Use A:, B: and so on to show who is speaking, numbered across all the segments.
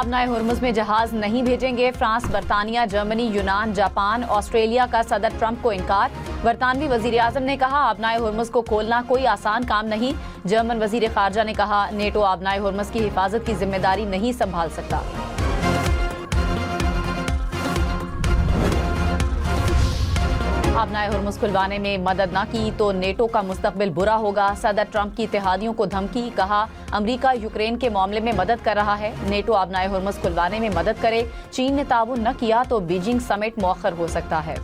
A: आबनाए Hormuz में जहाज नहीं भेजेंगे। फ्रांस, बरतानिया, जर्मनी, यूनान, जापान, ऑस्ट्रेलिया का सदर ट्रंप को इनकार। बरतानवी वजीर आजम ने कहा आबनाए हुर्मुज़ को खोलना कोई आसान काम नहीं। जर्मन वजीर खारजा ने कहा नेटो आबनाए हुर्मुज़ की हिफाजत की जिम्मेदारी नहीं संभाल सकता। आबनाए हुर्मुज़ खुलवाने में मदद न की तो नेटो का मुस्तकबिल बुरा होगा। सदर ट्रंप की इत्तेहादियों को धमकी। कहा अमरीका यूक्रेन के मामले में मदद कर रहा है। नेटो आबनाए हुर्मुज़ खुलवाने में मदद करे। चीन ने ताउन न किया तो बीजिंग समिट मौखर हो सकता है।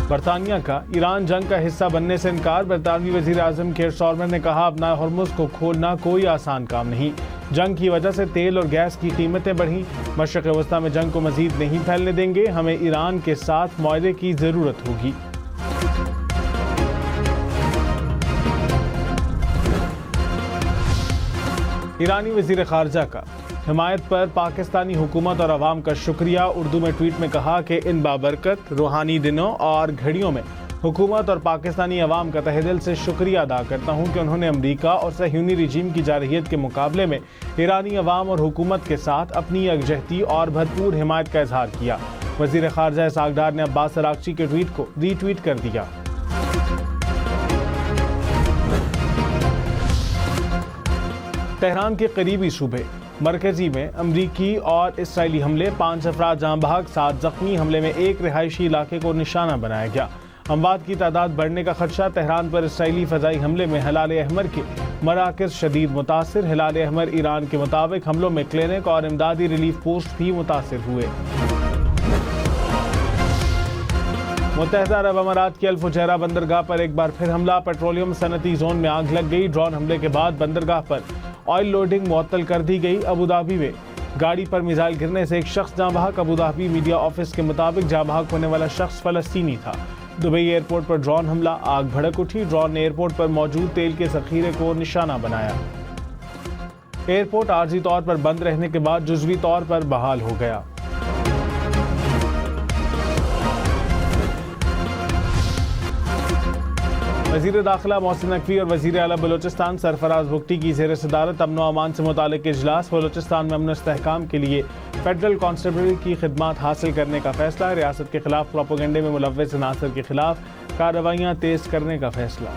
B: बरतानिया का ईरान जंग का हिस्सा बनने से इनकार। बरतानवी वजीर आजम केयर स्टारमर ने कहा आबनाए हुर्मुज़ को खोलना कोई आसान काम नहीं। जंग की वजह से तेल और गैस की कीमतें बढ़ी। मशरक़ वस्ता में जंग को मजीद नहीं फैलने देंगे। हमें ईरान के साथ मुआहदे की जरूरत होगी। ईरानी वजीर खारजा का हिमायत पर पाकिस्तानी हुकूमत और अवाम का शुक्रिया। उर्दू में ट्वीट में कहा कि इन बाबरकत रूहानी दिनों और घड़ियों में हुकूमत और पाकिस्तानी अवाम का तहे दिल से शुक्रिया अदा करता हूँ कि उन्होंने अमरीका और सहयूनी रिजीम की जारहियत के मुकाबले में ईरानी अवाम और हुकूमत के साथ अपनी यकजहती और भरपूर हिमायत का इजहार किया। वजीर खारजा इसहाक डार ने अब्बास अरागची के ट्वीट को रीट्वीट कर दिया। तेहरान के करीबी सूबे मरकजी में अमरीकी और इसराइली हमले, 5 अफराद जहां बहक, 7 जख्मी। हमले में एक रिहायशी इलाके को निशाना बनाया गया। अमवात की तादाद बढ़ने का खदशा। तेहरान पर इसराइली फजाई हमले में हिलाल अहमर के मराकज़ शदीद मुतासिर। हिलाल अहमर ईरान के मुताबिक हमलों में क्लिनिक और इमदादी रिलीफ पोस्ट भी मुतासिर हुए। मुत्तहदा अरब अमारात की अल फुजैरा बंदरगाह पर एक बार फिर हमला। पेट्रोलियम सनती जोन में आग लग गई। ड्रोन हमले के बाद बंदरगाह पर ऑयल लोडिंग मुअत्तल कर दी गई। अबूधाबी में गाड़ी पर मिसाइल गिरने से एक शख्स जाँ बहक। अबूधाबी मीडिया ऑफिस के मुताबिक जाँ बहक होने वाला शख्स फलस्तीनी था। दुबई एयरपोर्ट पर ड्रोन हमला, आग भड़क उठी। ड्रोन ने एयरपोर्ट पर मौजूद तेल के जखीरे को निशाना बनाया। एयरपोर्ट आर्जी तौर पर बंद रहने के बाद जुज़वी तौर पर बहाल हो गया। वज़ीर दाखिला मोहसिन नकवी और वज़ीर आला बलोचिस्तान सरफराज भुगटी की ज़ेर सदारत अमन व अमान से मुतालिक इजलास। बलोचिस्तान में अमन इस्तेहकाम के लिए फेडरल कांस्टेबल की खिदमात हासिल करने का फैसला। रियासत के खिलाफ प्रोपेगेंडे में मुलव्वस अनासर के खिलाफ कार्रवाइयाँ तेज करने का फैसला।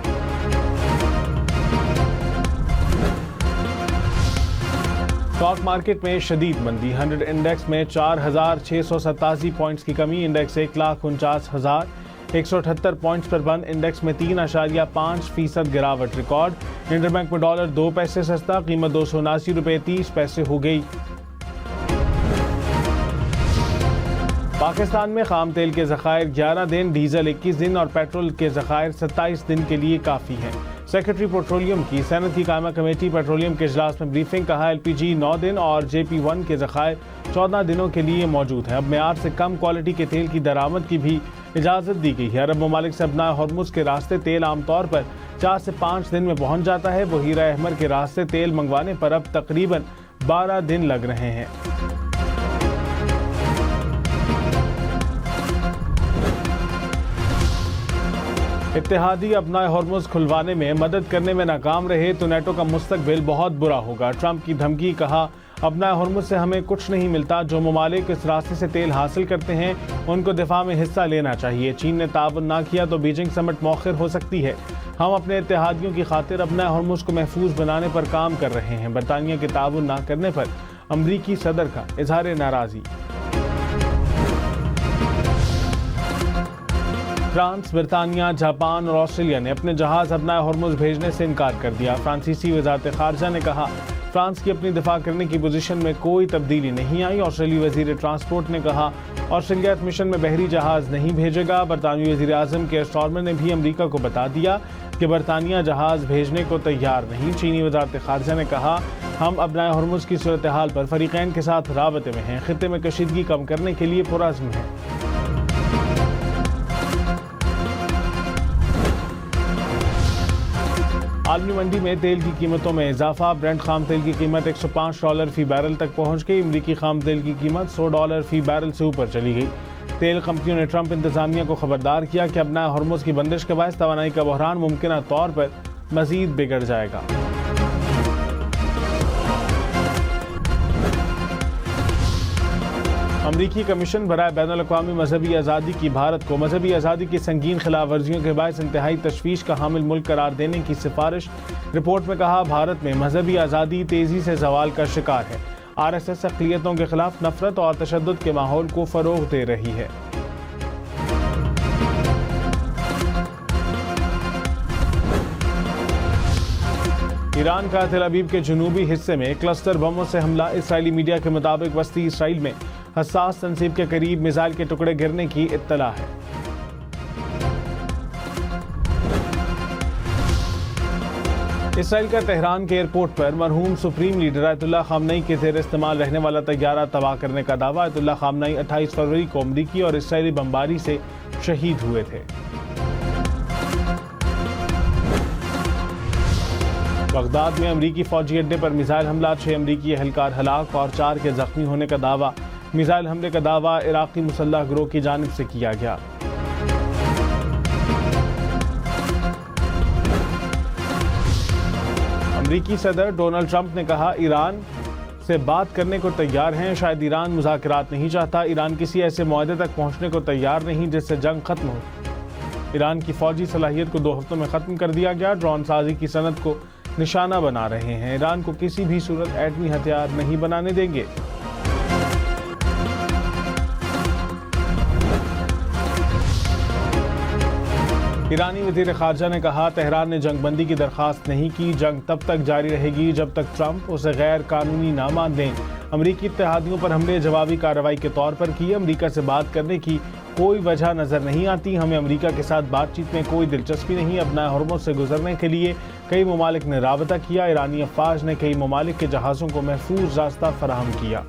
B: स्टॉक मार्केट में शदीद मंदी। 100 इंडेक्स में 4,687 पॉइंट्स की कमी। इंडेक्स 1,49,178 पॉइंट्स पर बंद। इंडेक्स में 3.5% गिरावट रिकॉर्ड। इंटरबैंक में डॉलर 2 पैसे सस्ता, कीमत 279 रुपये 30 पैसे हो गई। पाकिस्तान में खाम तेल के ज़खायर 11 दिन, डीजल 21 दिन और पेट्रोल के ज़खायर 27 दिन के लिए काफ़ी हैं। सेक्रेटरी पेट्रोलियम की सैनत की कायमा कमेटी पेट्रोलियम के इजलास में ब्रीफिंग। कहा LPG 9 दिन और JP1 के ज़खायर 14 दिनों के लिए मौजूद है। अब मेयार से कम क्वालिटी के तेल की दरामद की भी इजाज़त दी गई है। अरब ममालिक से आबनाए हुर्मुज़ के रास्ते तेल आमतौर पर 4 से 5 दिन में पहुँच जाता है। बहीरा अहमर के रास्ते तेल मंगवाने पर अब तकरीबन 12 दिन लग रहे हैं। इत्तेहादी अपना हुर्मुज़ खुलवाने में मदद करने में नाकाम रहे तो नेटो का मुस्तकबिल बहुत बुरा होगा। ट्रंप की धमकी। कहा अपना हुर्मुज़ से हमें कुछ नहीं मिलता। जो ममालिक इस रास्ते से तेल हासिल करते हैं उनको दिफा में हिस्सा लेना चाहिए। चीन ने ताउन ना किया तो बीजिंग समिट मौखिर हो सकती है। हम अपने इत्तेहादियों की खातिर अपना हुर्मुज़ को महफूज बनाने पर काम कर रहे हैं। बरतानिया के ताउन ना करने पर अमरीकी सदर का इजहार नाराज़गी। फ्रांस, बरतानिया, जापान और ऑस्ट्रेलिया ने अपने जहाज अपना हुर्मुज़ भेजने से इनकार कर दिया। फ्रांसीसी वज़ारत ख़ारजा ने कहा फ्रांस की अपनी दिफा करने की पोजीशन में कोई तब्दीली नहीं आई। ऑस्ट्रेलियाई वज़ीर ट्रांसपोर्ट ने कहा ऑस्ट्रेलिया इस मिशन में बहरी जहाज़ नहीं भेजेगा। बरतानवी वज़ीर आज़म केयर स्टारमर ने भी अमरीका को बता दिया कि बरतानिया जहाज़ भेजने को तैयार नहीं। चीनी वज़ारत ख़ारजा ने कहा हम अपना हुर्मुज़ की सूरत हाल पर फ़रीक़ैन के साथ राबते में हैं। ख़ित्ते में कशीदगी कम करने के लिए पुरअज़्म हैं। आलमी मंडी में तेल की कीमतों में इजाफा। ब्रेंट खाम तेल की कीमत $105 फी बैरल तक पहुंच गई। अमरीकी खाम तेल की कीमत $100 फी बैरल से ऊपर चली गई। तेल कंपनियों ने ट्रंप इंतजामिया को खबरदार किया कि अपना हुर्मुज़ की बंदिश के बायस तवानाई का बहरान मुमकिन तौर पर मजीद बिगड़ जाएगा। अमरीकी कमीशन बराए बैनुल-अक़वामी मजहबी आज़ादी की भारत को मजहबी आज़ादी की संगीन खिलाफ वर्जियों के बायस इंतहाई तशवीश का हामिल मुल्क करार देने की सिफारिश। रिपोर्ट में कहा, भारत में मजहबी आज़ादी तेज़ी से ज़वाल का शिकार है। RSS अक़लियतों के खिलाफ नफरत और तशद्दुद के माहौल को फ़रोग़ दे रही है। ईरान का तेल अवीव के जनूबी हिस्से में क्लस्टर बमों से हमला। इस्राएली मीडिया के मुताबिक वस्ती इसराइल में हसास तंसीब के करीब मिसाइल के टुकड़े गिरने की इत्तला है। इसराइल का तेहरान के एयरपोर्ट पर मरहूम सुप्रीम लीडर आयतुल्लाह खामनई के ज़ेर इस्तेमाल रहने वाला तैयारा तबाह करने का दावा। आयतुल्लाह खामनई 28 फरवरी को अमरीकी और इसराइली बमबारी से शहीद हुए थे। बगदाद में अमरीकी फौजी अड्डे पर मिसाइल हमला, 6 अमरीकी एहलकार हलाक और 4 के जख्मी होने का दावा। मिसाइल हमले का दावा इराकी मुसल्लह गिरोह की जानिब से किया गया। अमरीकी सदर डोनाल्ड ट्रंप ने कहा, ईरान से बात करने को तैयार हैं। शायद ईरान मुज़ाकरात नहीं चाहता। ईरान किसी ऐसे मुआहदे तक पहुंचने को तैयार नहीं जिससे जंग खत्म हो। ईरान की फौजी सलाहियत को 2 हफ्तों में खत्म कर दिया गया। ड्रोन साजी की सनत को निशाना बना रहे हैं। ईरान को किसी भी सूरत एटमी हथियार नहीं बनाने देंगे। ईरानी वज़ीर ख़ारजा ने कहा, तेहरान ने जंगबंदी की दरख्वास्त नहीं की। जंग तब तक जारी रहेगी जब तक ट्रंप उसे गैर कानूनी ना मान दें। अमरीकी इत्तेहादियों पर हमले जवाबी कार्रवाई के तौर पर की। अमरीका से बात करने की कोई वजह नजर नहीं आती। हमें अमरीका के साथ बातचीत में कोई दिलचस्पी नहीं। अपना हरमुज़ से गुजरने के लिए कई ममालिक ने राबता किया। ईरानी अफवाज ने कई ममालिक के जहाज़ों को महफूज रास्ता फराहम किया।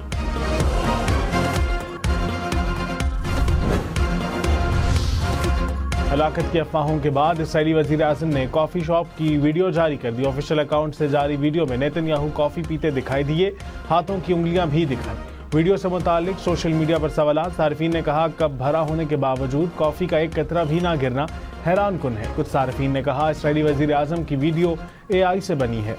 B: हलाकत की अफवाहों के बाद इसराइली वज़ीर आज़म ने कॉफ़ी शॉप की वीडियो जारी कर दी। ऑफिशियल अकाउंट से जारी वीडियो में नेतन्याहू कॉफ़ी पीते दिखाई दिए, हाथों की उंगलियां भी दिखाई। वीडियो से मुतालिक सोशल मीडिया पर सवालात। सार्फिन ने कहा, कप भरा होने के बावजूद कॉफ़ी का एक कतरा भी ना गिरना हैरान कुन है। कुछ सार्फिन ने कहा, इसराइली वज़ीर आज़म की वीडियो AI से बनी है।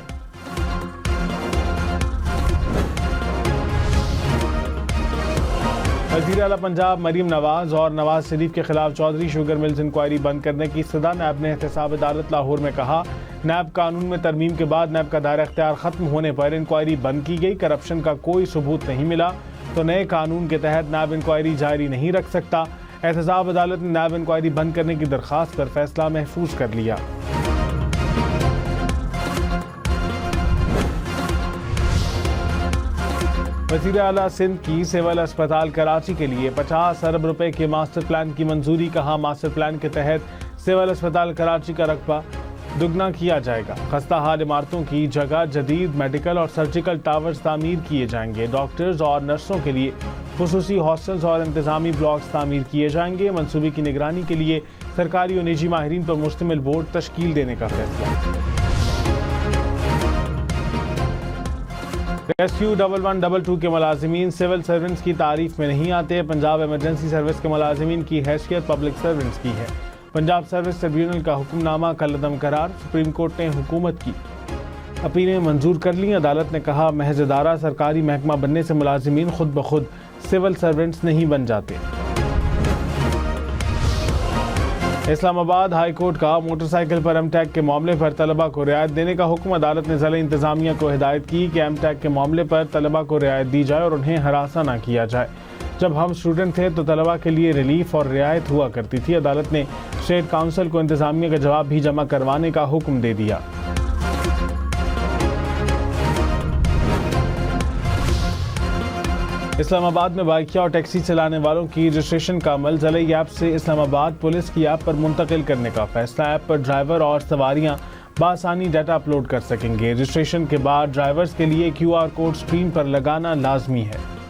B: वज़ीर आला पंजाब मरीम नवाज और नवाज शरीफ के खिलाफ चौधरी शुगर मिल्स इंक्वायरी बंद करने की सदा। नैब ने एहतसाब अदालत लाहौर में कहा, नैब कानून में तरमीम के बाद नैब का दायरा इख्तियार खत्म होने पर इंक्वायरी बंद की गई। करप्शन का कोई सबूत नहीं मिला तो नए कानून के तहत नैब इंक्वायरी जारी नहीं रख सकता। एहतसाब अदालत ने नैब इंक्वायरी बंद करने की दरख्वास्त पर फैसला महफूज कर लिया। वज़ीर आला सिंध की सिविल अस्पताल कराची के लिए 50 अरब रुपए के मास्टर प्लान की मंजूरी। कहा, मास्टर प्लान के तहत सिविल अस्पताल कराची का रकबा दुगना किया जाएगा। खस्ता हाल इमारतों की जगह जदीद मेडिकल और सर्जिकल टावर्स तामीर किए जाएंगे। डॉक्टर्स और नर्सों के लिए खुसूसी हॉस्टल्स और इंतजामी ब्लॉक्स तामीर किए जाएंगे। मनसूबे की निगरानी के लिए सरकारी और निजी माहिरीन पर मुश्तमिल बोर्ड तश्कील देने का फैसला। रेस्क्यू 1122 के मुलाजिमीन सिविल सर्वेंट्स की तारीफ में नहीं आते। पंजाब इमरजेंसी सर्विस के मुलाजिमीन की हैसियत पब्लिक सर्वेंट्स की है। पंजाब सर्विस ट्रिब्यूनल का हुक्मनामा कल अदम करार। सुप्रीम कोर्ट ने हुकूमत की अपीलें मंजूर कर ली। अदालत ने कहा, महज इदारा सरकारी महकमा बनने से मुलाजिमीन खुद ब खुद सिविल सर्वेंट्स नहीं बन जाते। इस्लामाबाद हाई कोर्ट का मोटरसाइकिल पर एमटैग के मामले पर तलबा को रियायत देने का हुक्म। अदालत ने ज़िला इंतजामिया को हिदायत की कि एमटैग के मामले पर तलबा को रियायत दी जाए और उन्हें हरासा ना किया जाए। जब हम स्टूडेंट थे तो तलबा के लिए रिलीफ और रियायत हुआ करती थी। अदालत ने स्टेट काउंसिल को इंतजामिया का जवाब भी जमा करवाने का हुक्म दे दिया। इस्लामाबाद में बाइकिया और टैक्सी चलाने वालों की रजिस्ट्रेशन का अमल ज़िले ऐप से इस्लामाबाद पुलिस की ऐप पर मुंतकिल करने का फैसला। ऐप पर ड्राइवर और सवारियां बासानी डाटा अपलोड कर सकेंगे। रजिस्ट्रेशन के बाद ड्राइवर्स के लिए QR कोड स्क्रीन पर लगाना लाजमी है।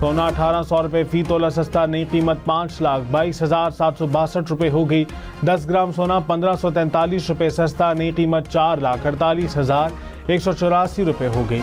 B: सोना 1800 रुपये फी तोला सस्ता। नई कीमत 5,22,762 रुपये हो गई। 10 ग्राम सोना 1543 रुपये सस्ता। नई कीमत 4,48,184 रुपये हो गई।